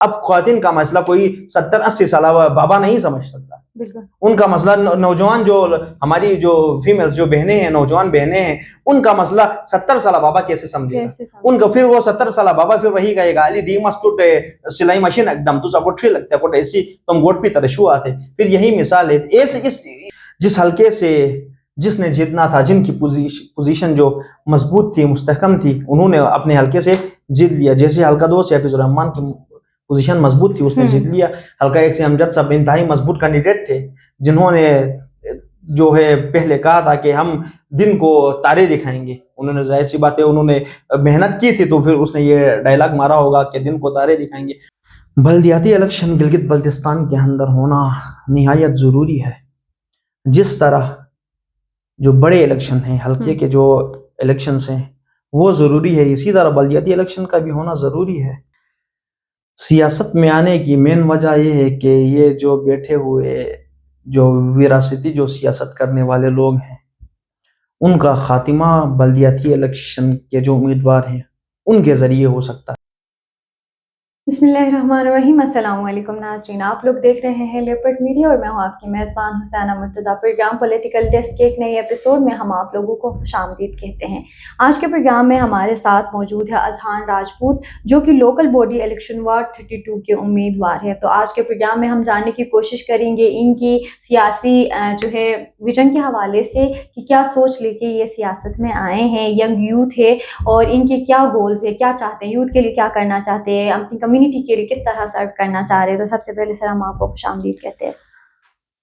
अब ख्वातीन का मसला कोई 70-80 साल बाबा नहीं समझ सकता। उनका मसला नौजवान जो हमारी जो फीमेल्स जो बहनें हैं, नौजवान बहनें हैं, उनका मसला 70 साल बाबा कैसे समझेगा। उनका फिर वो 70 साल बाबा फिर वही कहेगा अली दी मस्त सिलाई मशीन एकदम तो सब ठीक लगता है कोट ऐसी तुम गोट भी तरशु आते। फिर यही मिसाल है इस जिस हल्के से जिसने जीतना था, जिनकी पोजीशन जो मजबूत थी, मुस्तहकम थी, उन्होंने अपने हल्के से जीत लिया। जैसे हल्का 2 से हफीजुर रहमान की पोजीशन मजबूत थी, उसने जीत लिया। हल्का 1 से अमजद साहब इंतहाई मजबूत कैंडिडेट थे, जिन्होंने जो है पहले कहा था कि हम दिन को तारे दिखाएंगे। उन्होंने जाहिर सी बात है उन्होंने मेहनत की थी, तो फिर उसने ये डायलॉग मारा होगा कि दिन को तारे दिखाएंगे। बल्दियाती इलेक्शन गिलगित बल्तिस्तान के अंदर होना निहायत ज़रूरी है। जिस तरह जो बड़े इलेक्शन हैं, हल्के के जो इलेक्शंस हैं वो ज़रूरी है, इसी तरह बल्दियाती इलेक्शन का भी होना ज़रूरी है। सियासत में आने की मेन वजह यह है कि ये जो बैठे हुए जो विरासती जो सियासत करने वाले लोग हैं, उनका खात्मा बल्दियाती इलेक्शन के जो उम्मीदवार हैं उनके ज़रिए हो सकता है। बिस्मिल्लाहिर्रहमानिर्रहीम। अस्सलाम वालेकुम नाज़रीन, आप लोग देख रहे हैं लेपर्ड मीडिया और मैं हूं आपकी मेज़बान Husaina Murtaza. Program political desk के एक नए एपिसोड में हम आप लोगों को खुशामदीद कहते हैं। आज के प्रोग्राम में हमारे साथ मौजूद है अजहान राजपूत, जो कि लोकल बॉडी इलेक्शन वार्ड 32 के उम्मीदवार है। तो आज के प्रोग्राम में हम जानने की कोशिश करेंगे इनकी सियासी जो है विजन के हवाले से कि क्या सोच लेके ये सियासत में आए हैं, यंग यूथ है और इनके क्या गोल्स है, क्या चाहते हैं, यूथ के लिए क्या करना चाहते हैं, अपनी कम्युनिटी के लिए किस तरह सर्व करना चाह रहे हैं। तो सबसे पहले सर हम आपको खुशामदीद कहते हैं।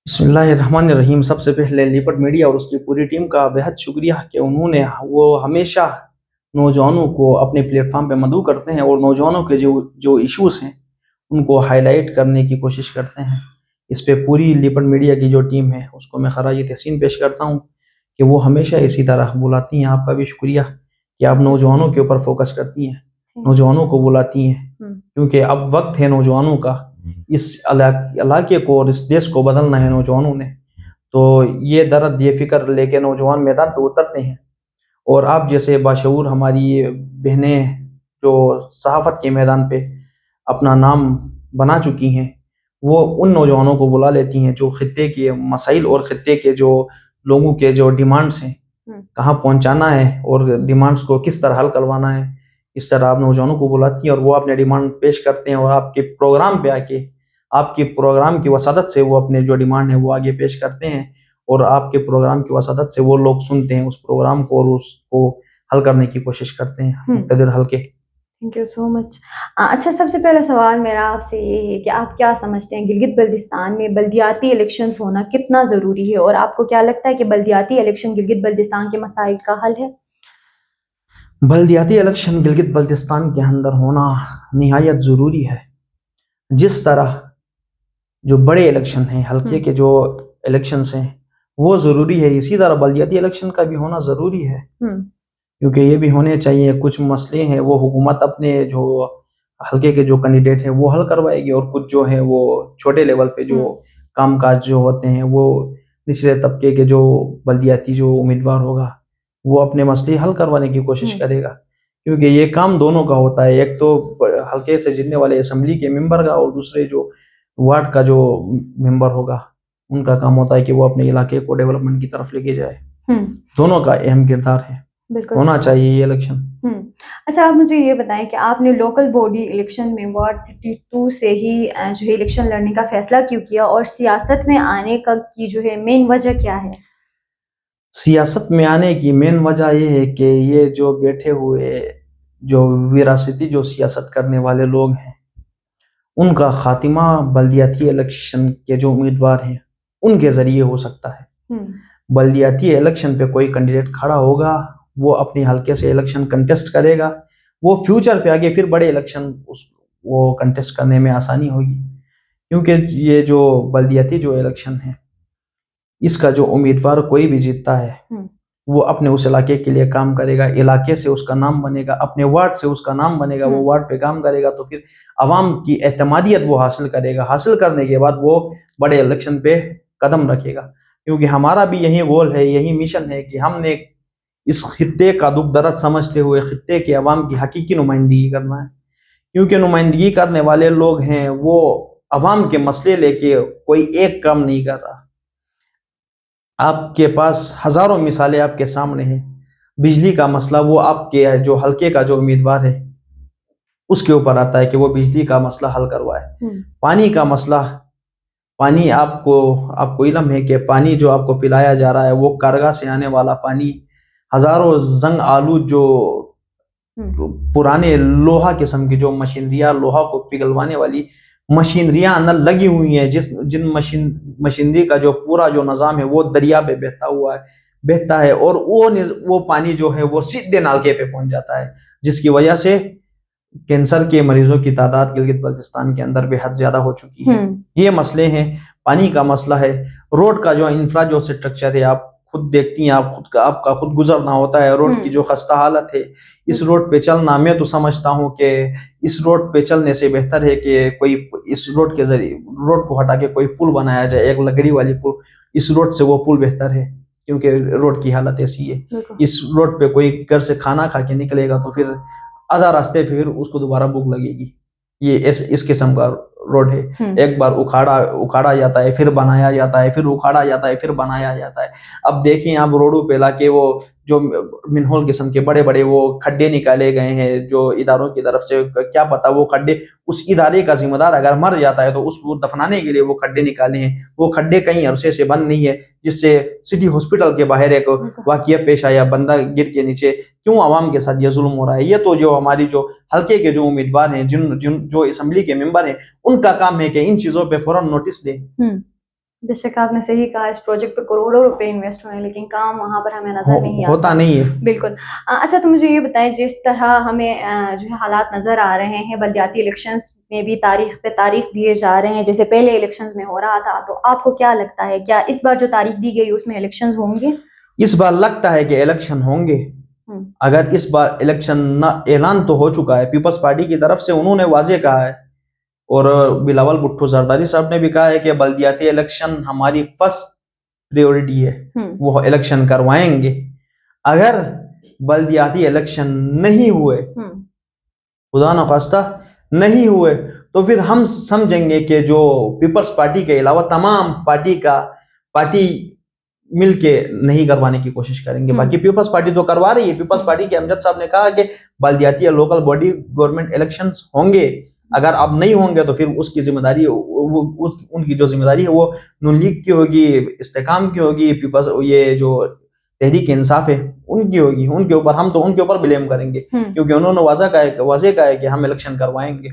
बिस्मिल्लाहिर्रहमानिर्रहीम। सबसे पहले लेपर्ड मीडिया और उसकी पूरी टीम का बेहद शुक्रिया कि उन्होंने वो हमेशा नौजवानों को अपने प्लेटफॉर्म पे मदऊ करते हैं और नौजवानों के जो जो इश्यूज हैं उनको हाईलाइट करने की कोशिश करते हैं। इस पे पूरी लेपर्ड मीडिया की जो टीम है उसको मैं खराज तहसीन पेश करता हूँ कि वो हमेशा इसी तरह बुलाती हैं। आपका भी शुक्रिया कि आप नौजवानों के ऊपर फोकस करती हैं, नौजवानों को बुलाती हैं, क्योंकि अब वक्त है नौजवानों का। इस इलाके को और इस देश को बदलना है नौजवानों ने। तो ये दर्द ये फिक्र लेके नौजवान मैदान पे उतरते हैं और आप जैसे बाशऊर हमारी बहनें जो सहाफत के मैदान पे अपना नाम बना चुकी हैं, वो उन नौजवानों को बुला लेती हैं जो खित्ते के मसाइल और खित्ते के जो लोगों के जो डिमांड्स हैं कहाँ पहुँचाना है और डिमांड्स को किस तरह हल करवाना है, इस तरह आप नौजवानों को बुलाती हैं और वो अपने डिमांड पेश करते हैं और आपके प्रोग्राम पे आके आपके प्रोग्राम की वसादत से वो अपने जो डिमांड है वो आगे पेश करते हैं और आपके प्रोग्राम की वसादत से वो लोग सुनते हैं उस प्रोग्राम को और उसको हल करने की कोशिश करते हैं मुक़्तदर हल के। Thank you so much. अच्छा, सबसे पहला सवाल मेरा आपसे ये है कि आप क्या समझते हैं गिलगित बल्तिस्तान में बल्दियाती इलेक्शंस होना कितना ज़रूरी है और आपको क्या लगता है कि बल्दियाती इलेक्शन गिलगित बल्तिस्तान के मसाइल का हल है? बल्दियाती इलेक्शन गिलगित बल्तिस्तान के अंदर होना निहायत ज़रूरी है। जिस तरह जो बड़े इलेक्शन हैं, हल्के के जो इलेक्शंस हैं वो ज़रूरी है, इसी तरह बल्दियाती इलेक्शन का भी होना ज़रूरी है, क्योंकि ये भी होने चाहिए। कुछ मसले हैं वो हुकूमत अपने जो हल्के के जो कैंडिडेट हैं वो हल करवाएगी और कुछ जो है वो छोटे लेवल पे जो कामकाज जो होते हैं वो निचले तबके के जो बल्दियाती जो उम्मीदवार होगा वो अपने मसले हल करवाने की कोशिश करेगा, क्योंकि ये काम दोनों का होता है। एक तो हल्के से जीतने वाले असेंबली के मेंबर का और दूसरे जो वार्ड का जो मेंबर होगा उनका काम होता है कि वो अपने इलाके को डेवलपमेंट की तरफ लेके जाए। दोनों का अहम किरदार है, होना चाहिए ये इलेक्शन। अच्छा, आप मुझे ये बताएं कि आपने लोकल बॉडी इलेक्शन में वार्ड 32 से ही जो है इलेक्शन लड़ने का फैसला क्यों किया और सियासत में आने का की जो है मेन वजह क्या है? सियासत में आने की मेन वजह ये है कि ये जो बैठे हुए जो विरासती जो सियासत करने वाले लोग हैं उनका खात्मा बल्दियाती इलेक्शन के जो उम्मीदवार हैं उनके ज़रिए हो सकता है। बल्दियाती इलेक्शन पे कोई कैंडिडेट खड़ा होगा, वो अपने हल्के से इलेक्शन कंटेस्ट करेगा, वो फ्यूचर पे आगे फिर बड़े इलेक्शन वो कंटेस्ट करने में आसानी होगी, क्योंकि ये जो बल्दियाती जो इलेक्शन है इसका जो उम्मीदवार कोई भी जीतता है वो अपने उस इलाके के लिए काम करेगा, इलाके से उसका नाम बनेगा, अपने वार्ड से उसका नाम बनेगा, वो वार्ड पे काम करेगा, तो फिर अवाम की एतमादियत वो हासिल करेगा। हासिल करने के बाद वो बड़े इलेक्शन पे कदम रखेगा, क्योंकि हमारा भी यही गोल है, यही मिशन है कि हमने इस खित्ते का दुख दर्द समझते हुए खित्ते के अवाम की हकीकी नुमाइंदगी करना है। क्योंकि नुमाइंदगी करने वाले लोग हैं वो अवाम के मसले लेके कोई एक काम नहीं कर रहा। आपके पास हजारों मिसालें आपके सामने हैं। बिजली का मसला, वो आपके जो हल्के का जो उम्मीदवार है उसके ऊपर आता है कि वो बिजली का मसला हल करवाए। पानी का मसला, पानी आपको इल्म है कि पानी जो आपको पिलाया जा रहा है वो कारगा से आने वाला पानी, हजारों जंग आलूद जो पुराने लोहा किस्म की जो मशीनरियां, लोहा को पिघलवाने वाली मशीनरियां अंदर लगी हुई हैं, जिन मशीनरी का जो पूरा जो निज़ाम है वो दरिया पे बहता है और वो पानी जो है वो सीधे नालके पे पहुंच जाता है, जिसकी वजह से कैंसर के मरीजों की तादाद गिलगित बल्तिस्तान के अंदर बेहद ज्यादा हो चुकी है। ये मसले हैं। पानी का मसला है। रोड का जो इंफ्रा जो स्ट्रक्चर है, आप खुद देखती हैं, आपका खुद गुजरना होता है, रोड की जो खस्ता हालत है, इस रोड पे चलना, मैं तो समझता हूँ कि इस रोड पे चलने से बेहतर है कि कोई इस रोड के जरिए रोड को हटा के कोई पुल बनाया जाए, एक लकड़ी वाली पुल। इस रोड से वो पुल बेहतर है क्योंकि रोड की हालत ऐसी है। इस रोड पे कोई घर से खाना खा के निकलेगा तो फिर आधा रास्ते फिर उसको दोबारा भूख लगेगी। ये इस किस्म का रोड है। एक बार उखाड़ा जाता है, फिर बनाया जाता है, फिर उखाड़ा जाता है, फिर बनाया जाता है। अब देखें आप रोडों पे लाके वो जो मिनहोल किस्म के बड़े बड़े वो खड्डे निकाले गए हैं जो इदारों की तरफ से, क्या पता वो खड्डे उस इदारे का जिम्मेदार अगर मर जाता है तो उसको दफनाने के लिए वो खड्डे निकाले हैं। वो खड्डे कहीं अरसे से बंद नहीं है, जिससे सिटी हॉस्पिटल के बाहर एक वाकया पेश आया, बंदा गिर के नीचे। क्यों आवाम के साथ ये जुल्म हो रहा है? ये तो जो हमारी जो हल्के के जो उम्मीदवार हैं, जो असेंबली के मेंबर हैं, उनका काम है कि इन चीजों पे फौरन नोटिस दें। बेशक आपने सही कहा, इस प्रोजेक्ट पे करोड़ों रुपए इन्वेस्ट हुए हैं लेकिन काम वहां पर हमें नजर नहीं आता। होता नहीं है। बिल्कुल। अच्छा, तो मुझे ये बताएं, जिस तरह हमें जो है हालात नजर आ रहे हैं, बल्दियाती इलेक्शंस में भी तारीख पे तारीख दिए जा रहे हैं, जैसे पहले इलेक्शंस में हो रहा था, तो आपको क्या लगता है, क्या इस बार जो तारीख दी गई उसमें इलेक्शंस होंगे? इस बार लगता है कि इलेक्शन होंगे। अगर इस बार इलेक्शन न, ऐलान तो हो चुका है पीपल्स पार्टी की तरफ से, उन्होंने वाजे कहा है, और बिलावल भुट्टो जरदारी साहब ने भी कहा है कि बल्दियाती इलेक्शन हमारी फर्स्ट प्रायोरिटी है, वो इलेक्शन करवाएंगे। अगर बल्दियाती इलेक्शन नहीं हुए, खुदा न खास्ता नहीं हुए, तो फिर हम समझेंगे कि जो पीपल्स पार्टी के अलावा तमाम पार्टी मिलके नहीं करवाने की कोशिश करेंगे। बाकी पीपल्स पार्टी तो करवा रही है। पीपल्स पार्टी के अमजद साहब ने कहा कि बल्दियाती या लोकल बॉडी गवर्नमेंट इलेक्शंस होंगे। अगर अब नहीं होंगे तो फिर उसकी जिम्मेदारी, उनकी जो जिम्मेदारी है वो नून लीग की होगी, इस्तेकाम की होगी, पीपल्स ये जो तहरीक इंसाफ है उनकी होगी। उनके ऊपर हम तो उनके ऊपर ब्लेम करेंगे क्योंकि उन्होंने वाज़ेह कहा है कि हम इलेक्शन करवाएंगे।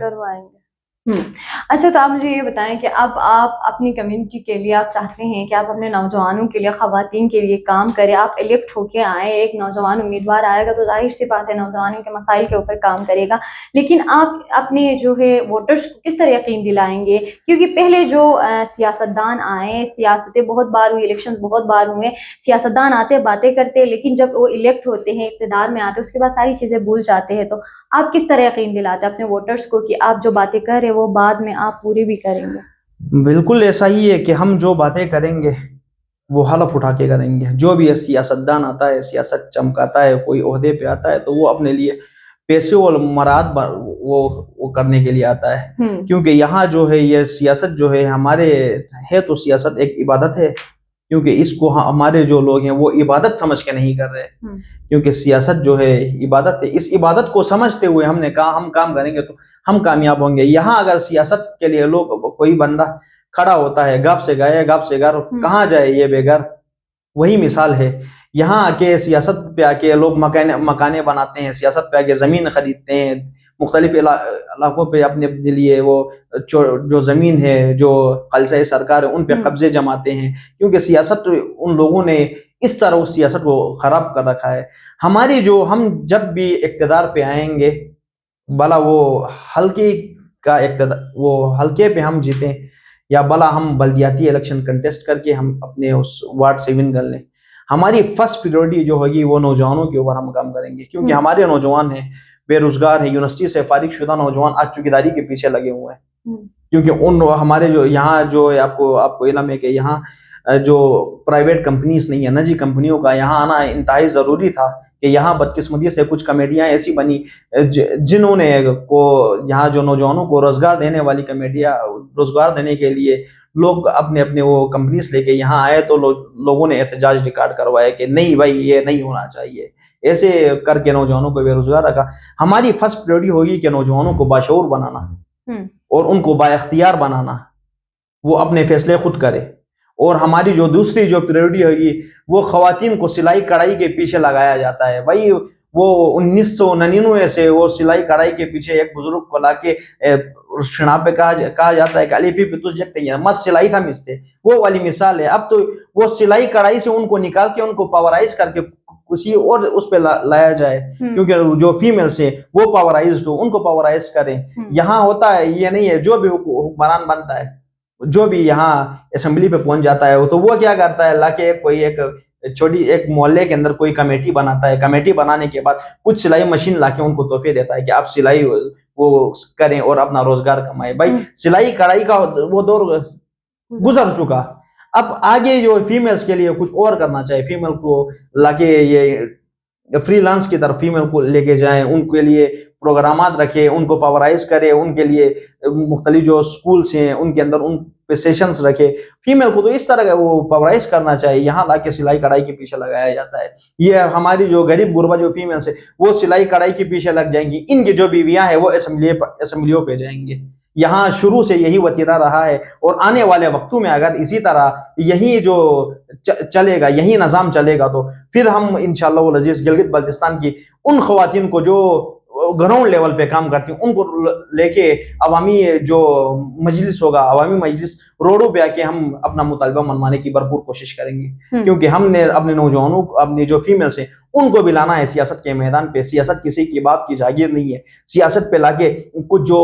अच्छा, तो आप मुझे ये बताएं कि अब आप अपनी कम्युनिटी के लिए आप चाहते हैं कि आप अपने नौजवानों के लिए, ख़वातीन के लिए काम करें, आप इलेक्ट होके आए, एक नौजवान उम्मीदवार आएगा तो जाहिर सी बात है नौजवानों के मसाइल के ऊपर काम करेगा, लेकिन आप अपने जो है वोटर्स को किस तरह यकीन दिलाएंगे? क्योंकि पहले जो सियासतदान आए, सियासतें बहुत बार हुई, इलेक्शन बहुत बार हुए, सियासतदान आते बातें करते, लेकिन जब वो इलेक्ट होते हैं, इक़्तिदार में आते, उसके बाद सारी चीज़ें भूल जाते हैं। तो आप किस तरह यकीन दिलाते हैं अपने वोटर्स को कि आप जो बातें कर रहे हैं वो बाद में आप पूरी भी करेंगे? बिल्कुल ऐसा ही है कि हम जो बातें करेंगे वो हलफ उठा के करेंगे। जो भी सियासतदान आता है, सियासत चमकाता है, कोई ओहदे पे आता है तो वो अपने लिए पैसे और मराद वो करने के लिए आता है। क्योंकि यहाँ जो है ये सियासत जो है हमारे है, तो सियासत एक इबादत है, क्योंकि इसको हमारे जो लोग हैं वो इबादत समझ के नहीं कर रहे, क्योंकि सियासत जो है इबादत है। इस इबादत को समझते हुए हमने कहा हम काम करेंगे तो हम कामयाब होंगे। यहाँ अगर सियासत के लिए लोग, कोई बंदा खड़ा होता है, गाप से गाए गाप से घर, कहाँ जाए ये बेघर, वही मिसाल है। यहाँ आके सियासत पे आके लोग मकाने बनाते हैं, सियासत पे आके जमीन खरीदते हैं, मुख्तलिफ इलाकों पे अपने लिए वो जो जमीन है, जो खालिसा सरकार है, उन पे कब्जे जमाते हैं, क्योंकि सियासत उन लोगों ने इस तरह उस सियासत को खराब कर रखा है। हमारी जो, हम जब भी इक़्तिदार पे आएंगे, भला वो हल्के का इक़्तिदार, वो हल्के पे हम जीतें, या भला हम बल्दियाती इलेक्शन कंटेस्ट करके हम अपने उस वार्ड से विन कर लें, हमारी फर्स्ट प्रायोरिटी जो होगी वो नौजवानों के ऊपर हम काम करेंगे। क्योंकि हमारे नौजवान हैं, बेरोजगार है, यूनिवर्सिटी से फारिग शुदा नौजवान आज चौकीदारी के पीछे लगे हुए हैं। क्योंकि उन हमारे जो यहाँ जो है, आपको इल्म है कि यहाँ जो प्राइवेट कंपनीज नहीं है, निजी कंपनियों का यहाँ आना इंतहाई ज़रूरी था कि यहाँ बदकिस्मती से कुछ कमेटियां ऐसी बनी जिन्होंने को यहाँ जो नौजवानों को रोजगार देने वाली कमेटियां, रोजगार देने के लिए लोग अपने अपने वो कंपनीज लेके यहाँ आए, तो लोगों ने एहतजाज रिकॉर्ड करवाया कि नहीं भाई ये नहीं होना चाहिए, ऐसे करके नौजवानों को बेरोजगार रखा। हमारी फर्स्ट प्रायोरिटी होगी कि नौजवानों को बाशऊर बनाना और उनको बाइख्तियार बनाना, वो अपने फैसले खुद करे। और हमारी जो दूसरी जो प्रायोरिटी होगी वो खवातीन को सिलाई कढ़ाई के पीछे लगाया जाता है। भाई वो 1999 से वो सिलाई कढ़ाई के पीछे एक बुजुर्ग को लाके शिना पे कहा जाता है कि अलीफी पे तुझ जगते हैं मस्त सिलाई था मिसते, वो वाली मिसाल है। अब तो वो सिलाई कढ़ाई से उनको निकाल के उनको पावराइज करके किसी और उस पे लाया जाए, क्योंकि जो फीमेल्स है वो पावराइज्ड हो, उनको पावराइज करें। यहाँ होता है ये नहीं है, जो भी हुक्मरान बनता है, जो भी यहाँ असेंबली पे पहुंच जाता है तो वो क्या करता है, लाके कोई एक छोटी एक मोहल्ले के अंदर कोई कमेटी बनाता है। कमेटी बनाने के बाद कुछ सिलाई मशीन लाके उनको तोहफे देता है कि आप सिलाई वो करें और अपना रोजगार कमाए। भाई सिलाई कढ़ाई का वो दौर गुजर चुका, अब आगे जो फीमेल्स के लिए कुछ और करना चाहिए। फीमेल को लाके ये फ्रीलांस की तरफ फीमेल को लेके जाएं, उनके लिए प्रोग्रामात रखे, उनको पावराइज करे, उनके लिए मुख्तलिफ जो स्कूल्स हैं उनके अंदर उन पे सेशंस रखे। फीमेल को तो इस तरह का वो पावराइज करना चाहिए, यहाँ लाके सिलाई कढ़ाई के पीछे लगाया जाता है। ये हमारी जो गरीब गुरबा जो फीमेल्स है वो सिलाई कढ़ाई के पीछे लग जाएंगी, इनकी जो बीवियां हैं वो असेंबलियों पे जाएंगे। यहाँ शुरू से यही वतीरा रहा है और आने वाले वक्तों में अगर इसी तरह यही जो चलेगा, यही निज़ाम चलेगा, तो फिर हम इंशाअल्लाह वल अज़ीज़ गिलगित बल्तिस्तान की उन ख़वातीन को जो ग्राउंड लेवल पे काम करती हैं उनको लेके अवामी जो मजलिस होगा, अवामी मजलिस रोडों पे आके हम अपना मुतालबा मनवाने की भरपूर कोशिश करेंगे। क्योंकि हमने अपने नौजवानों को, अपनी जो फीमेल्स हैं उनको भी लाना है सियासत के मैदान पे। सियासत किसी की बाप की जागीर नहीं है, सियासत पे लाके कुछ जो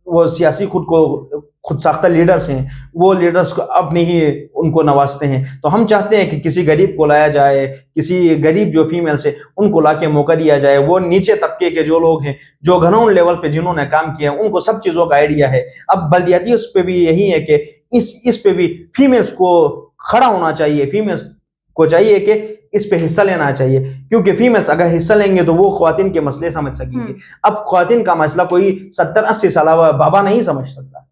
वो सियासी खुद साख्ता लीडर्स हैं वो लीडर्स को अपने ही उनको नवाजते हैं। तो हम चाहते हैं कि किसी गरीब को लाया जाए, किसी गरीब जो फीमेल्स है उनको लाके मौका दिया जाए। वो नीचे तबके के जो लोग हैं, जो ग्राउंड लेवल पे जिन्होंने काम किया, उनको सब चीजों का आइडिया है। अब बल्दियाती उस पे भी यही है कि इस पे भी फीमेल्स को खड़ा होना चाहिए, फीमेल्स को चाहिए कि इस पे हिस्सा लेना चाहिए, क्योंकि फीमेल्स अगर हिस्सा लेंगे तो वो ख्वातीन के मसले समझ सकेंगे। अब ख्वातीन का मसला कोई 70-80 साल बाबा नहीं समझ सकता,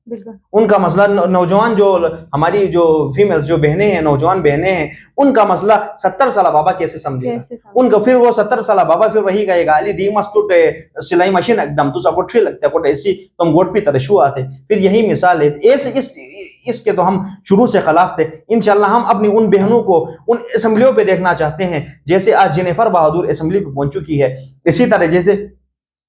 उनका मसला नौजवान जो हमारी जो फीमेल्स जो बहनें हैं, नौजवान बहनें हैं, उनका मसला 70 साल बाबा कैसे समझेगा। उनका फिर वो 70 साल बाबा फिर वही कहेगा अली दी मस्त सिलाई मशीन एकदम तुझा को ठीक लगता है कोट ऐसी तुम गोट पे तरशु आते। फिर यही मिसाल है। इसके तो हम शुरू से खिलाफ थे। इंशाल्लाह हम अपनी उन बहनों को उन असेंबलियों पे देखना चाहते हैं, जैसे आज जेनिफर बहादुर असेंबली पे पहुंच चुकी है। इसी तरह जैसे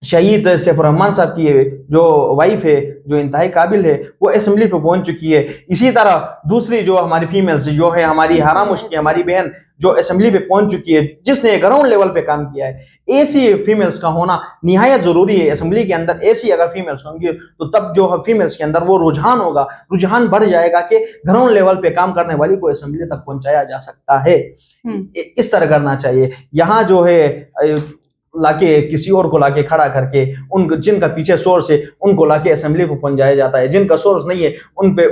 शहीद सैफुर रहमान साहब की जो वाइफ है, जो इंतहाई काबिल है, वो असेंबली पे पहुंच चुकी है। इसी तरह दूसरी जो हमारी फीमेल्स जो है, हमारी हारामुश की हमारी बहन जो असेंबली पे पहुंच चुकी है, जिसने ग्राउंड लेवल पे काम किया है। ऐसी फीमेल्स का होना निहायत जरूरी है असेंबली के अंदर। ऐसी अगर फीमेल्स होंगी तो तब जो फीमेल्स के अंदर वो रुझान होगा, रुझान बढ़ जाएगा कि ग्राउंड लेवल पे काम करने वाली को असेंबली तक पहुंचाया जा सकता है। इस तरह करना चाहिए। यहाँ जो है लाके किसी और को लाके खड़ा करके उन जिनका पीछे सोर्स है उनको लाके असेंबली पे पहुंचाया जाता है, जिनका सोर्स नहीं है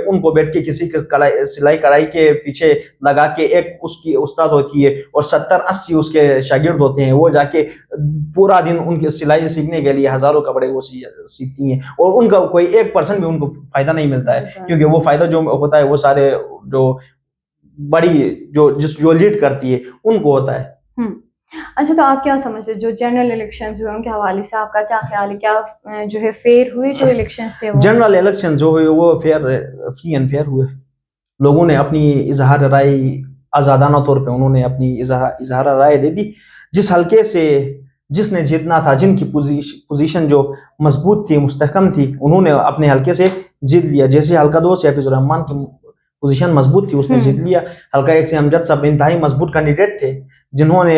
उनको बैठ के किसी सिलाई कढ़ाई के पीछे लगा के एक उसकी उस्ताद होती है और 70-80 उसके शागिर्द होते हैं। वो जाके पूरा दिन उनकी सिलाई सीखने के लिए हजारों कपड़े वो सीखती हैं और उनका कोई 1% भी उनको फायदा नहीं मिलता है, क्योंकि वो फायदा जो होता है वो सारे जो बड़ी जो लीड करती है उनको होता है। अच्छा, तो आप क्या समझते हैं जो जनरल इलेक्शंस हुए उनके हवाले से आपका क्या ख्याल है? क्या जो है फेयर हुए जो इलेक्शंस थे वो? जनरल इलेक्शन जो हुए वो फ्री एंड फेयर हुए। लोगों ने अपनी इजहार राय आज़ादाना तौर पे उन्होंने अपनी इजहार राय दे दी। जिस हल्के से जिसने जीतना था, जिनकी पोजीशन जो मजबूत थी, मुस्तहकम थी, उन्होंने अपने हल्के से जीत लिया। जैसे हल्का 2 से हफीजुर रहमान की पोजीशन मजबूत थी, उसने जीत लिया। हल्का 1 से अमजद साहब इंतहाई मजबूत कैंडिडेट थे, जिन्होंने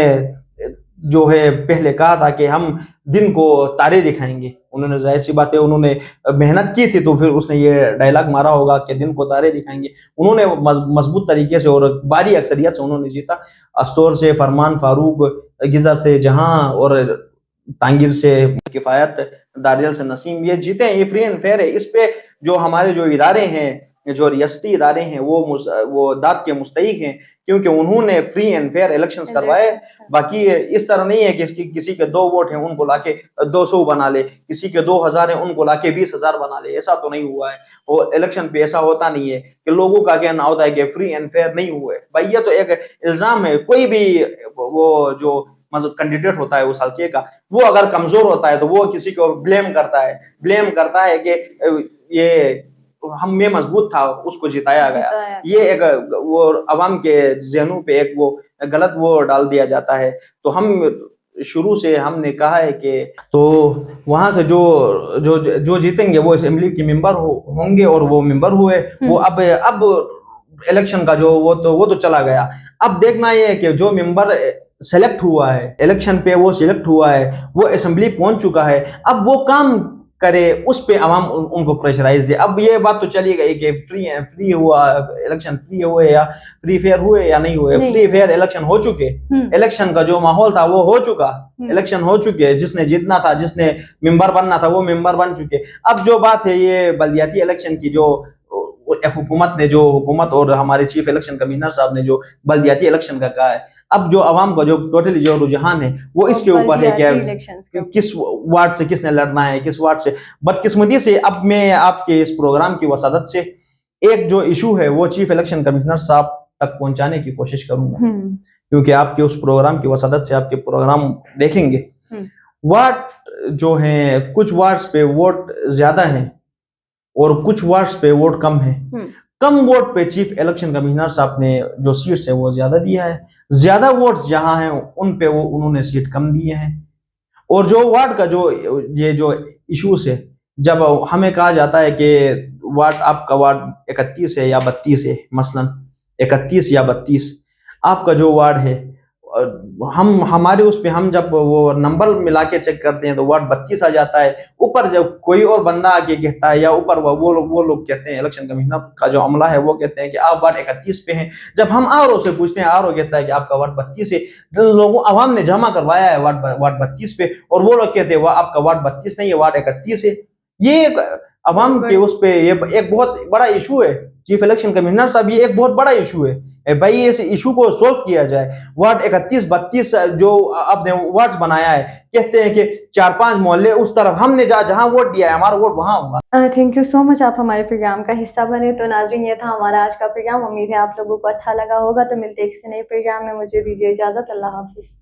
जो है पहले कहा था कि हम दिन को तारे दिखाएंगे। उन्होंने जाहिर सी बात है उन्होंने मेहनत की थी, तो फिर उसने ये डायलॉग मारा होगा कि दिन को तारे दिखाएंगे। उन्होंने मजबूत तरीके से और भारी अक्सरियत से उन्होंने जीता। अस्तौर से फरमान फारूक, गिजर से जहां और तांगिर से किफायत, दारियल से नसीम, ये जीते हैं। ये फ्री एंड फेयर है। इस पे जो हमारे जो इदारे हैं जो रियासती इदारे हैं वो दाद के मुस्तहिक हैं, क्योंकि उन्होंने फ्री एंड फेयर इलेक्शंस करवाए। बाकी इस तरह नहीं है कि किसी के 2 वोट हैं उनको लाके 200 बना ले, किसी के 2000 हैं उनको लाके 20,000 बना ले, ऐसा तो नहीं हुआ है। वो इलेक्शन पे ऐसा होता नहीं है कि लोगों का कहना होता है कि फ्री एंड फेयर नहीं हुए। भाई ये तो एक इल्जाम है। कोई भी वो जो मतलब कैंडिडेट होता है उस हल्के का, वो अगर कमजोर होता है तो वो किसी को ब्लेम करता है कि ये हम में मजबूत था, उसको जिताया गया। ये एक वो अवाम के जहनों पे एक वो गलत वो डाल दिया जाता है। तो हम शुरू से हमने कहा है कि तो वहां से जो जीतेंगे वो असेंबली के मेंबर होंगे, और वो मेंबर हुए। वो अब इलेक्शन का जो वो तो चला गया। अब देखना ये है कि जो मेंबर सेलेक्ट हुआ है इलेक्शन पे, वो सिलेक्ट हुआ है, वो असेंबली पहुंच चुका है, अब वो काम करे, उस पे आवाम उनको प्रेशराइज दे। अब ये बात तो चली गई कि फ्री हुआ इलेक्शन, फ्री हुए या फ्री फेयर हुए या नहीं हुए, फ्री फेयर इलेक्शन हो चुके। इलेक्शन का जो माहौल था वो हो चुका, इलेक्शन हो चुके, जिसने जीतना था, जिसने मेंबर बनना था वो मेंबर बन चुके। अब जो बात है ये बल्दियाती इलेक्शन की, जो हुकूमत और हमारे चीफ इलेक्शन कमिश्नर साहब ने जो बल्दियाती इलेक्शन का कहा है, अब जो आवाम का जो टोटली जो रुझान है वो इसके ऊपर है कि किस वार्ड से किसने लड़ना है, किस वार्ड से। बदकिस्मती से अब मैं आपके इस प्रोग्राम की वसादत से एक जो इशू है वो चीफ इलेक्शन कमिश्नर साहब तक पहुंचाने की कोशिश करूंगा, क्योंकि आपके उस प्रोग्राम की वसादत से आपके प्रोग्राम देखेंगे। वार्ड जो है, कुछ वार्ड्स पे वोट ज्यादा है और कुछ वार्ड्स पे वोट कम है। कम वोट पे चीफ इलेक्शन कमिश्नर साहब ने जो सीट्स है वो ज्यादा दिया है, ज्यादा वोट्स जहां हैं उन पे वो उन्होंने सीट कम दिए हैं। और जो वार्ड का जो इश्यूज है, जब हमें कहा जाता है कि आपका वार्ड 31 है या 32 है, मसलन 31 या 32 आपका जो वार्ड है, हमारे उस पे हम जब वो नंबर मिला के चेक करते हैं तो वार्ड 32 आ जाता है। ऊपर जब कोई और बंदा आके कहता है, या ऊपर वो लोग कहते हैं, इलेक्शन कमिश्नर का जो अमला है वो कहते हैं कि आप वार्ड 31 पे हैं। जब हम आरओ से पूछते हैं, आरओ कहता है कि आपका वार्ड 32 है। तो लोगों आवाम ने जमा करवाया है वार्ड 32 पे, और वो लोग कहते हैं आपका वार्ड 32 नहीं है, वार्ड 31 है। ये अवाम के उस पे ये एक बहुत बड़ा इशू है। चीफ इलेक्शन कमिश्नर साहब, ये एक बहुत बड़ा इशू है भाई, इस इशू को सोल्व किया जाए। वार्ड 31 32 जो आपने वार्ड्स बनाया है, कहते हैं कि 4-5 मोहल्ले उस तरफ, हमने जहां वोट दिया है हमारा वोट वहां होगा। थैंक यू सो मच, आप हमारे प्रोग्राम का हिस्सा बने। तो नाज़रीन, ये था हमारा आज का प्रोग्राम। उम्मीद है आप लोगों को अच्छा लगा होगा। तो मिलते हैं किसी नए प्रोग्राम में, मुझे दीजिए इजाजत। अल्लाह हाफिज।